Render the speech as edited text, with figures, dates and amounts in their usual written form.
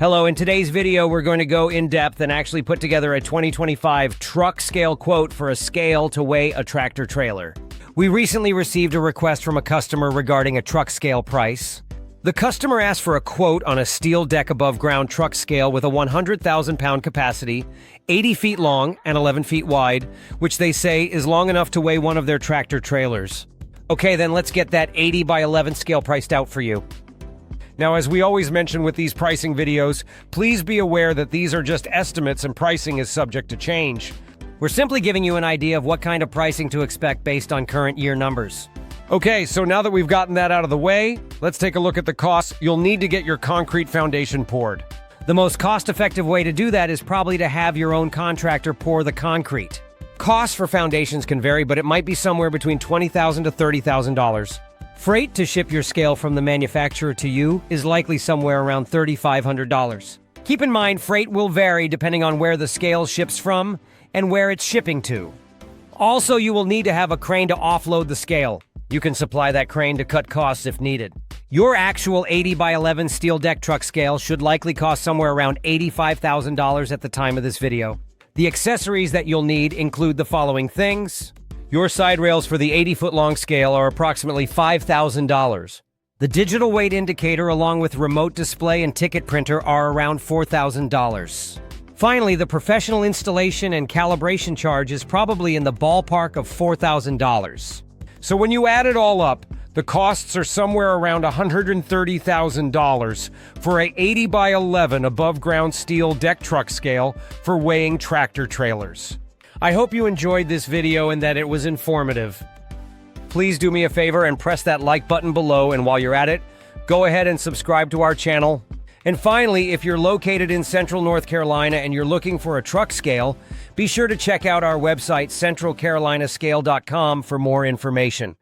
Hello, in today's video, we're going to go in depth and actually put together a 2025 truck scale quote for a scale to weigh a tractor trailer. We recently received a request from a customer regarding a truck scale price. The customer asked for a quote on a steel deck above ground truck scale with a 100,000 pound capacity, 80 feet long and 11 feet wide, which they say is long enough to weigh one of their tractor trailers. Okay, then let's get that 80 by 11 scale priced out for you. Now, as we always mention with these pricing videos, please be aware that these are just estimates and pricing is subject to change. We're simply giving you an idea of what kind of pricing to expect based on current year numbers. Okay, so now that we've gotten that out of the way, let's take a look at the costs. You'll need to get your concrete foundation poured. The most cost-effective way to do that is probably to have your own contractor pour the concrete. Costs for foundations can vary, but it might be somewhere between $20,000 to $30,000. Freight to ship your scale from the manufacturer to you is likely somewhere around $3,500. Keep in mind, freight will vary depending on where the scale ships from and where it's shipping to. Also, you will need to have a crane to offload the scale. You can supply that crane to cut costs if needed. Your actual 80 by 11 steel deck truck scale should likely cost somewhere around $85,000 at the time of this video. The accessories that you'll need include the following things. Your side rails for the 80-foot long scale are approximately $5,000. The digital weight indicator along with remote display and ticket printer are around $4,000. Finally, the professional installation and calibration charge is probably in the ballpark of $4,000. So when you add it all up, the costs are somewhere around $130,000 for a 80 by 11 above ground steel deck truck scale for weighing tractor trailers. I hope you enjoyed this video and that it was informative. Please do me a favor and press that like button below, and while you're at it, go ahead and subscribe to our channel. And finally, if you're located in Central North Carolina and you're looking for a truck scale, be sure to check out our website, centralcarolinascale.com, for more information.